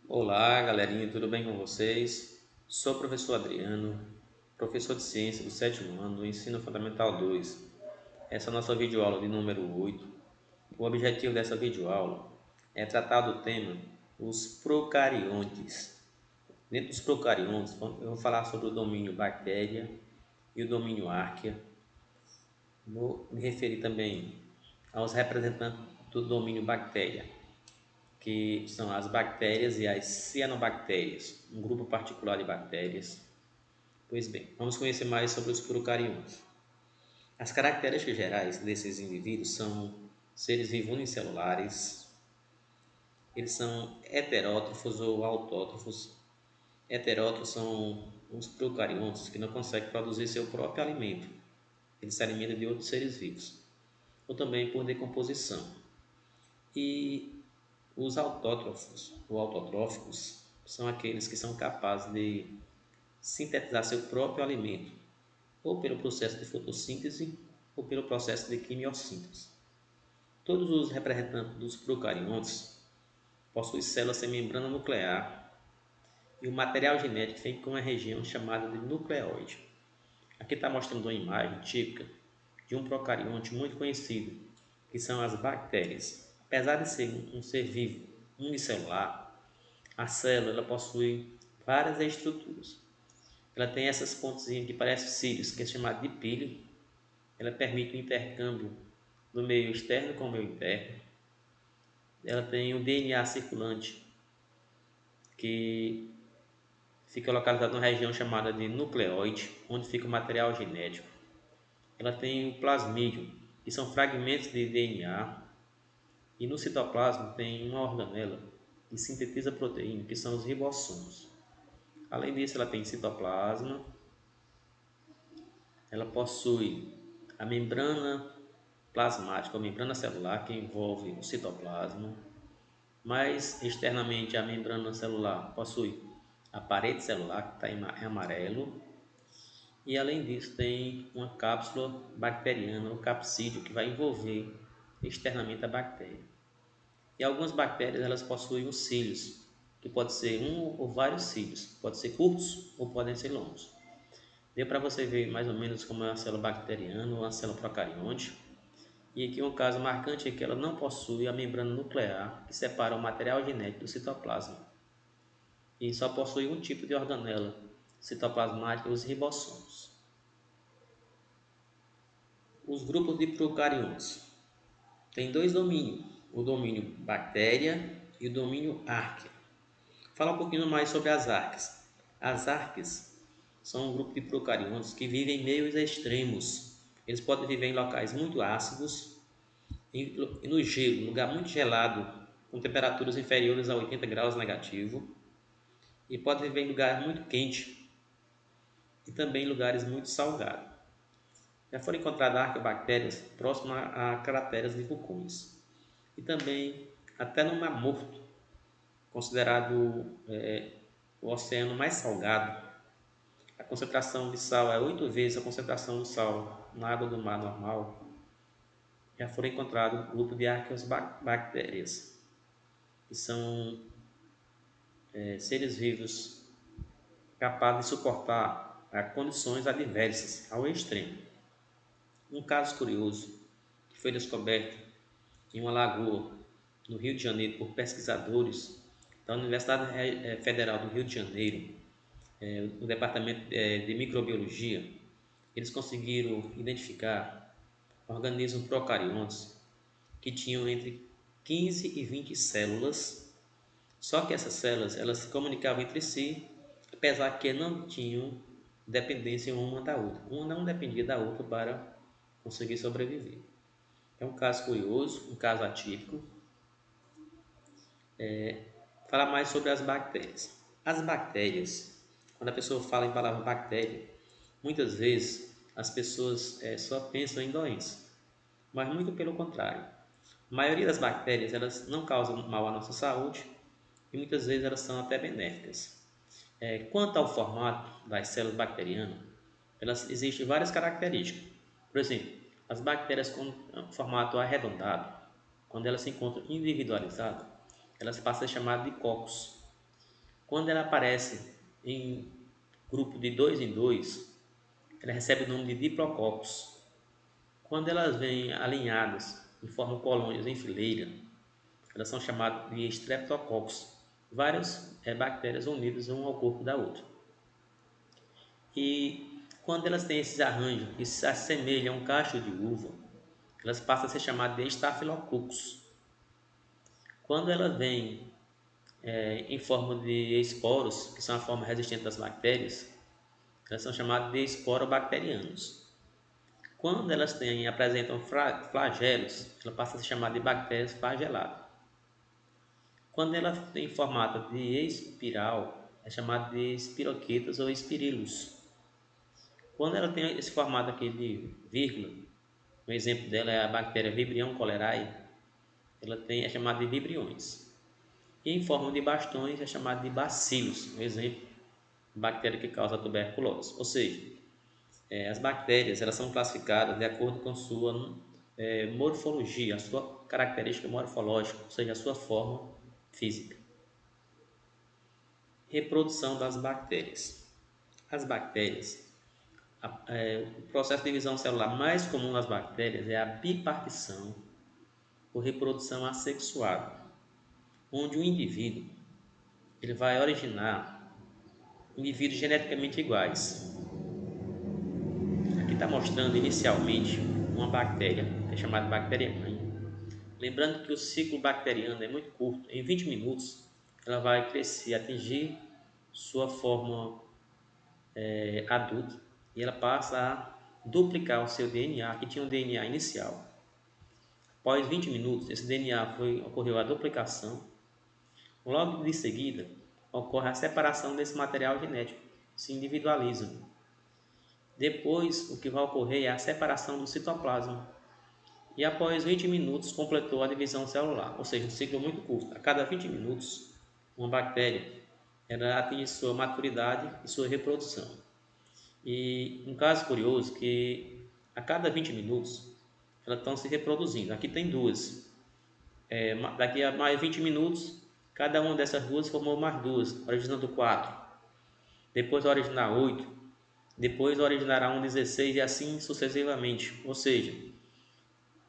Olá, galerinha, tudo bem com vocês? Sou o professor Adriano, professor de ciência do sétimo ano do Ensino Fundamental 2. Essa é a nossa videoaula de número 8. O objetivo dessa videoaula é tratar do tema os procariontes. Dentro dos procariontes, eu vou falar sobre o domínio bactéria e o domínio árquea. Vou me referir também aos representantes do domínio bactéria, que são as bactérias e as cianobactérias, um grupo particular de bactérias. Pois bem, vamos conhecer mais sobre os procariontes. As características gerais desses indivíduos são seres vivos unicelulares, eles são heterótrofos ou autótrofos. Heterótrofos são os procariontes que não conseguem produzir seu próprio alimento, eles se alimentam de outros seres vivos, ou também por decomposição. E os autótrofos ou autotróficos são aqueles que são capazes de sintetizar seu próprio alimento, ou pelo processo de fotossíntese ou pelo processo de quimiossíntese. Todos os representantes dos procariontes possuem células sem membrana nuclear e o material genético vem com uma região chamada de nucleóide. Aqui está mostrando uma imagem típica de um procarionte muito conhecido, que são as bactérias. Apesar de ser um ser vivo unicelular, a célula ela possui várias estruturas. Ela tem essas pontezinhas que parecem cílios, que é chamado de píleo. Ela permite o intercâmbio do meio externo com o meio interno. Ela tem o DNA circulante, que fica localizado numa região chamada de nucleóide, onde fica o material genético. Ela tem o plasmídio, que são fragmentos de DNA. E no citoplasma tem uma organela que sintetiza proteína, que são os ribossomos. Além disso, ela tem citoplasma. Ela possui a membrana plasmática, a membrana celular, que envolve o citoplasma. Mais externamente, a membrana celular possui a parede celular, que está em amarelo. E além disso, tem uma cápsula bacteriana, o capsídeo, que vai envolver externamente a bactéria. E algumas bactérias elas possuem os cílios, que pode ser um ou vários cílios, pode ser curtos ou podem ser longos. Deu para você ver mais ou menos como é a célula bacteriana ou a célula procarionte. E aqui um caso marcante é que ela não possui a membrana nuclear que separa o material genético do citoplasma e só possui um tipo de organela citoplasmática, os ribossomos. Os grupos de procariontes têm dois domínios, o domínio bactéria e o domínio árquea. Falar um pouquinho mais sobre as arques. As arques são um grupo de procariontes que vivem em meios extremos. Eles podem viver em locais muito ácidos e no gelo, lugar muito gelado, com temperaturas inferiores a 80 graus negativo, e podem viver em lugar muito quente e também em lugares muito salgados. Já foram encontradas arqueobactérias próximas a crateras de vulcões e também até no Mar Morto, considerado o oceano mais salgado. A concentração de sal é 8 vezes a concentração do sal na água do mar normal. Já foram encontrados um grupo de arqueobactérias, que são seres vivos capazes de suportar condições adversas ao extremo. Um caso curioso que foi descoberto em uma lagoa no Rio de Janeiro por pesquisadores da Universidade Federal do Rio de Janeiro, no Departamento de Microbiologia. Eles conseguiram identificar organismos procariontes que tinham entre 15 e 20 células, só que essas células elas se comunicavam entre si, apesar que não tinham dependência uma da outra. Uma não dependia da outra para conseguir sobreviver. É um caso curioso, um caso atípico. Falar mais sobre as bactérias. As bactérias, quando a pessoa fala em palavra bactéria, muitas vezes as pessoas só pensam em doença, mas muito pelo contrário. A maioria das bactérias elas não causam mal à nossa saúde e muitas vezes elas são até benéficas. Quanto ao formato das células bacterianas, elas existem várias características. Por exemplo, as bactérias com formato arredondado, quando elas se encontram individualizadas, elas passam a ser chamadas de cocos. Quando ela aparece em grupo de 2 em 2, ela recebe o nome de diplococos. Quando elas vêm alinhadas e formam colônias em fileira, elas são chamadas de streptococcus, várias bactérias unidas uma ao corpo da outra. E quando elas têm esses arranjos que se assemelham a um cacho de uva, elas passam a ser chamadas de Staphylococcus. Quando elas vêm em forma de esporos, que são a forma resistente das bactérias, elas são chamadas de esporobacterianos. Quando elas apresentam flagelos, ela passa a ser chamada de bactérias flageladas. Quando ela tem formato de espiral, é chamada de espiroquetas ou espirilos. Quando ela tem esse formato aqui de vírgula, um exemplo dela é a bactéria Vibrio cholerae, é chamada de vibriões. E em forma de bastões é chamada de bacilos, um exemplo, bactéria que causa tuberculose. Ou seja, as bactérias elas são classificadas de acordo com sua morfologia, a sua característica morfológica, ou seja, a sua forma física. Reprodução das bactérias. As bactérias, o processo de divisão celular mais comum nas bactérias é a bipartição ou reprodução assexuada, onde o indivíduo ele vai originar indivíduos geneticamente iguais. Aqui está mostrando inicialmente uma bactéria, que é chamada bactéria-mãe. Lembrando que o ciclo bacteriano é muito curto, em 20 minutos ela vai crescer, atingir sua forma adulta e ela passa a duplicar o seu DNA, que tinha um DNA inicial. Após 20 minutos, esse DNA ocorreu a duplicação. Logo de seguida, ocorre a separação desse material genético, se individualiza. Depois, o que vai ocorrer é a separação do citoplasma. E após 20 minutos, completou a divisão celular, ou seja, um ciclo muito curto. A cada 20 minutos, uma bactéria ela atinge sua maturidade e sua reprodução. E um caso curioso que a cada 20 minutos elas estão se reproduzindo. Aqui tem duas. Daqui a mais 20 minutos, cada uma dessas duas formou mais duas, originando 4. Depois originar 8. Depois originará um 16 e assim sucessivamente. Ou seja,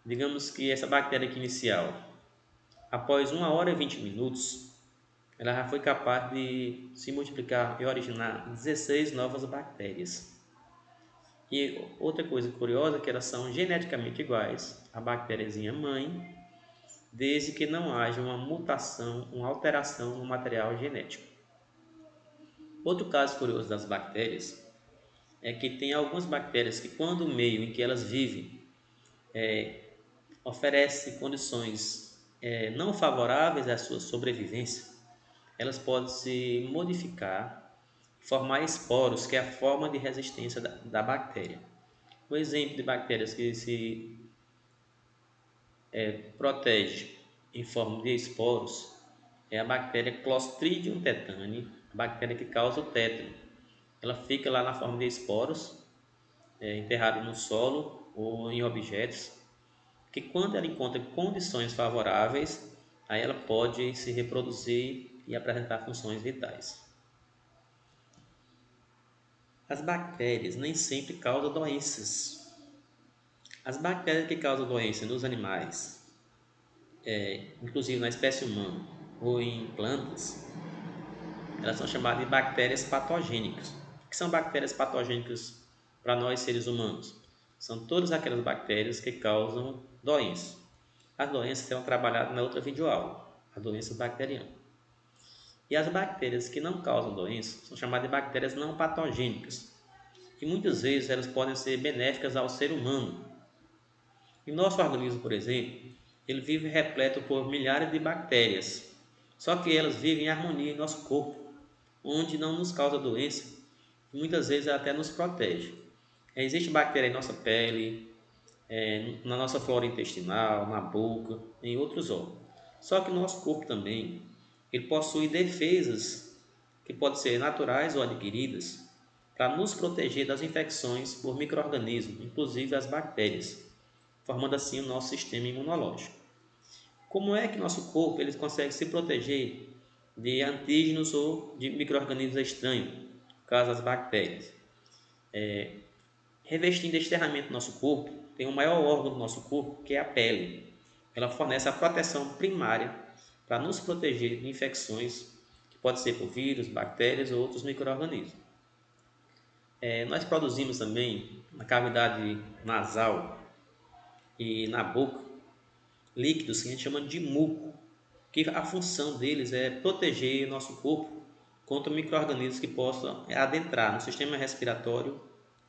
digamos que essa bactéria aqui inicial, após 1 hora e 20 minutos, ela já foi capaz de se multiplicar e originar 16 novas bactérias. E outra coisa curiosa é que elas são geneticamente iguais à bactériazinha mãe, desde que não haja uma mutação, uma alteração no material genético. Outro caso curioso das bactérias é que tem algumas bactérias que, quando o meio em que elas vivem oferece condições não favoráveis à sua sobrevivência, elas podem se modificar, formar esporos, que é a forma de resistência da bactéria. Um exemplo de bactérias que se protege em forma de esporos é a bactéria Clostridium tetani, a bactéria que causa o tétano. Ela fica lá na forma de esporos, enterrada no solo ou em objetos, que quando ela encontra condições favoráveis, aí ela pode se reproduzir e apresentar funções vitais. As bactérias nem sempre causam doenças. As bactérias que causam doença nos animais, inclusive na espécie humana ou em plantas, elas são chamadas de bactérias patogênicas. O que são bactérias patogênicas para nós seres humanos? São todas aquelas bactérias que causam doença. As doenças serão trabalhadas na outra videoaula, a doença bacteriana. E as bactérias que não causam doença são chamadas de bactérias não patogênicas. E muitas vezes elas podem ser benéficas ao ser humano. E nosso organismo, por exemplo, ele vive repleto por milhares de bactérias. Só que elas vivem em harmonia em nosso corpo, onde não nos causa doença e muitas vezes até nos protege. Existe bactéria em nossa pele, na nossa flora intestinal, na boca, em outros órgãos. Só que o nosso corpo também ele possui defesas que podem ser naturais ou adquiridas para nos proteger das infecções por micro-organismos, inclusive as bactérias, formando assim o nosso sistema imunológico. Como é que nosso corpo ele consegue se proteger de antígenos ou de micro-organismos estranhos, no caso as bactérias. Revestindo externamente o nosso corpo, tem o maior órgão do nosso corpo, que é a pele. Ela fornece a proteção primária para nos proteger de infecções, que pode ser por vírus, bactérias ou outros micro-organismos. Nós produzimos também na cavidade nasal e na boca líquidos que a gente chama de muco, que a função deles é proteger nosso corpo contra micro-organismos que possam adentrar no sistema respiratório,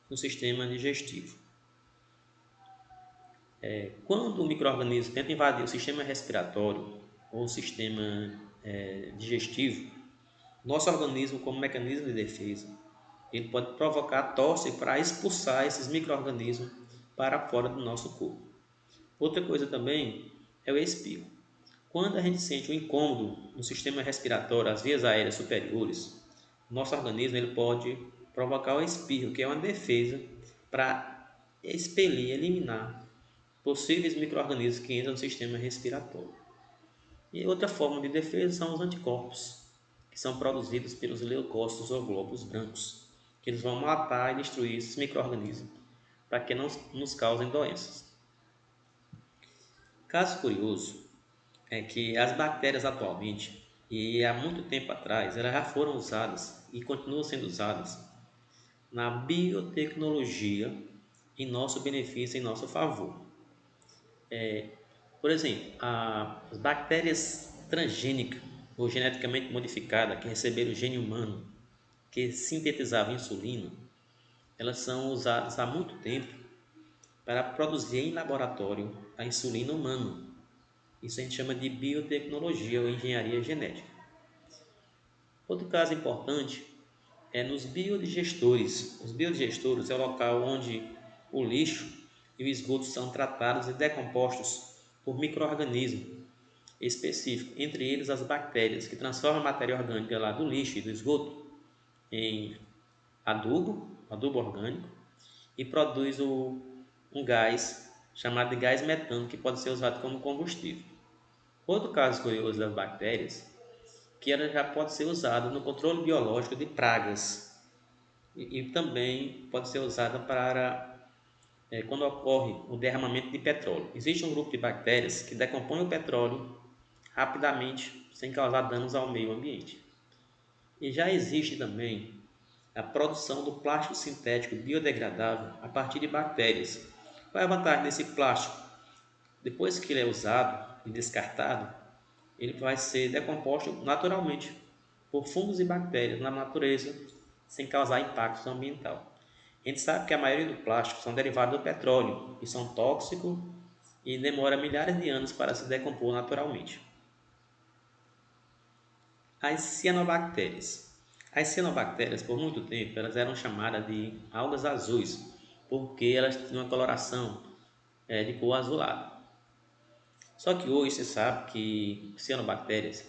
no sistema digestivo. Quando o micro-organismo tenta invadir o sistema respiratório ou o sistema digestivo, nosso organismo, como mecanismo de defesa, ele pode provocar tosse para expulsar esses micro-organismos para fora do nosso corpo. Outra coisa também é o espirro. Quando a gente sente um incômodo no sistema respiratório, as vias aéreas superiores, nosso organismo ele pode provocar o espirro, que é uma defesa para expelir, eliminar possíveis micro-organismos que entram no sistema respiratório. E outra forma de defesa são os anticorpos, que são produzidos pelos leucócitos ou glóbulos brancos, que eles vão matar e destruir esses micro-organismos para que não nos causem doenças. Caso curioso é que as bactérias atualmente, e há muito tempo atrás, elas já foram usadas e continuam sendo usadas na biotecnologia em nosso benefício, em nosso favor. Por exemplo, as bactérias transgênicas ou geneticamente modificadas que receberam o gene humano, que sintetizavam insulina, elas são usadas há muito tempo para produzir em laboratório a insulina humana. Isso a gente chama de biotecnologia ou engenharia genética. Outro caso importante é nos biodigestores. Os biodigestores é o local onde o lixo e o esgoto são tratados e decompostos por micro-organismos específicos, entre eles as bactérias, que transformam a matéria orgânica lá do lixo e do esgoto em adubo orgânico, e produz um gás chamado de gás metano, que pode ser usado como combustível. Outro caso curioso das bactérias, que ela já pode ser usada no controle biológico de pragas e também pode ser usada para quando ocorre o derramamento de petróleo. Existe um grupo de bactérias que decompõe o petróleo rapidamente, sem causar danos ao meio ambiente. E já existe também a produção do plástico sintético biodegradável a partir de bactérias. Qual é a vantagem desse plástico? Depois que ele é usado e descartado, ele vai ser decomposto naturalmente por fungos e bactérias na natureza, sem causar impacto ambiental. A gente sabe que a maioria do plástico são derivados do petróleo, e são tóxicos e demora milhares de anos para se decompor naturalmente. As cianobactérias. As cianobactérias, por muito tempo, elas eram chamadas de algas azuis, porque elas tinham uma coloração de cor azulada. Só que hoje você sabe que cianobactérias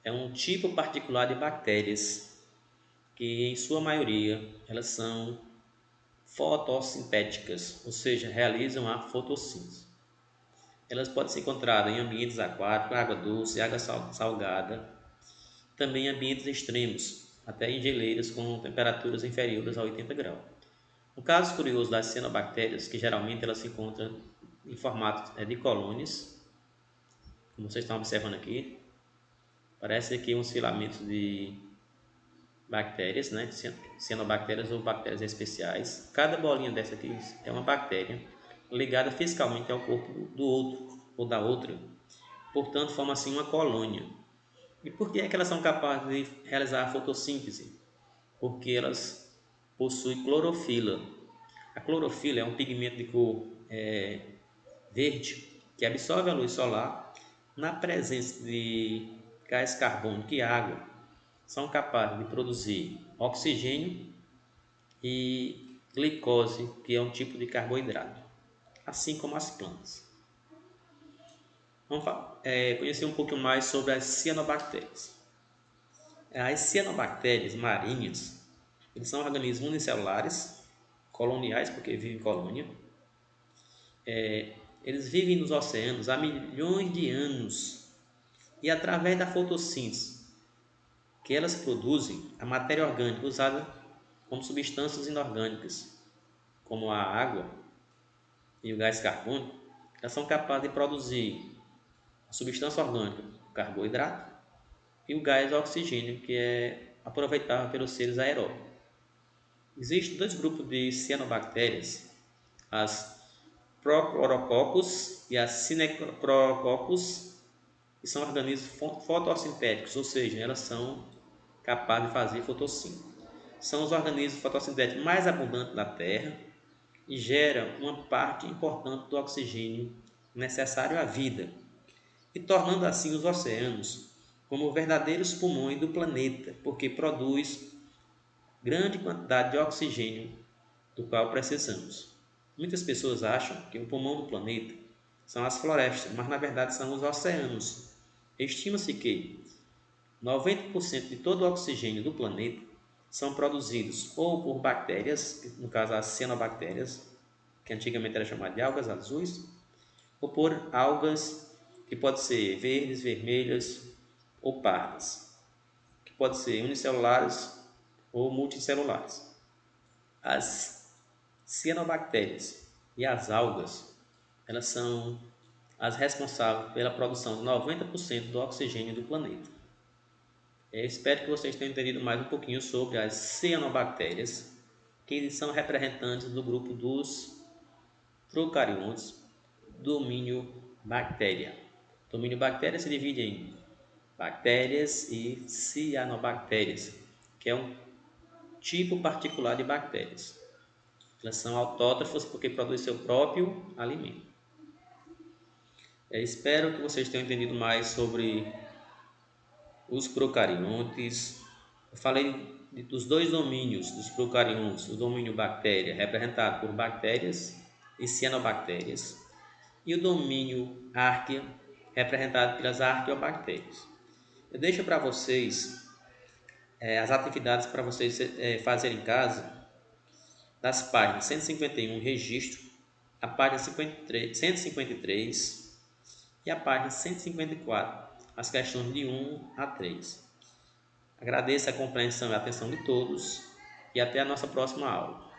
é um tipo particular de bactérias que, em sua maioria, elas são fotossintéticas, ou seja, realizam a fotossíntese. Elas podem ser encontradas em ambientes aquáticos, água doce, água salgada, também em ambientes extremos, até em geleiras com temperaturas inferiores a 80 graus. Um caso curioso das cianobactérias, que geralmente elas se encontram em formato de colônias, como vocês estão observando aqui, parece aqui uns filamentos de bactérias, né, cianobactérias ou bactérias especiais. Cada bolinha dessa aqui é uma bactéria ligada fisicamente ao corpo do outro ou da outra, portanto forma assim uma colônia. E por que é que elas são capazes de realizar a fotossíntese? Porque elas possuem clorofila. A clorofila é um pigmento de cor verde que absorve a luz solar. Na presença de gás carbônico e água, são capazes de produzir oxigênio e glicose, que é um tipo de carboidrato, assim como as plantas. Vamos conhecer um pouco mais sobre as cianobactérias. As cianobactérias marinhas, eles são organismos unicelulares, coloniais, porque vivem em colônia. Eles vivem nos oceanos há milhões de anos e, através da fotossíntese, que elas produzem a matéria orgânica usada como substâncias inorgânicas, como a água e o gás carbônico. Elas são capazes de produzir a substância orgânica, o carboidrato, e o gás oxigênio, que é aproveitável pelos seres aeróbios. Existem dois grupos de cianobactérias, as Prochlorococcus e as Cinechrococcus, que são organismos fotossintéticos, ou seja, elas são capazes de fazer fotossíntese. São os organismos fotossintéticos mais abundantes da Terra e geram uma parte importante do oxigênio necessário à vida, e tornando assim os oceanos como verdadeiros pulmões do planeta, porque produz grande quantidade de oxigênio do qual precisamos. Muitas pessoas acham que o pulmão do planeta são as florestas, mas na verdade são os oceanos. Estima-se que 90% de todo o oxigênio do planeta são produzidos ou por bactérias, no caso as cianobactérias, que antigamente era chamada de algas azuis, ou por algas que podem ser verdes, vermelhas ou pardas, que podem ser unicelulares ou multicelulares. As cianobactérias e as algas, elas são as responsáveis pela produção de 90% do oxigênio do planeta. Eu espero que vocês tenham entendido mais um pouquinho sobre as cianobactérias, que são representantes do grupo dos procariontes, domínio bactéria. Domínio bactéria se divide em bactérias e cianobactérias, que é um tipo particular de bactérias. Elas são autótrofas porque produzem seu próprio alimento. Eu espero que vocês tenham entendido mais sobre os procariontes. Eu falei dos dois domínios dos procariontes, o domínio bactéria, representado por bactérias e cianobactérias, e o domínio árquea, representado pelas arqueobactérias. Eu deixo para vocês as atividades para vocês fazerem em casa, das páginas 151, registro, a página 153 e a página 154, as questões de 1 a 3. Agradeço a compreensão e a atenção de todos e até a nossa próxima aula.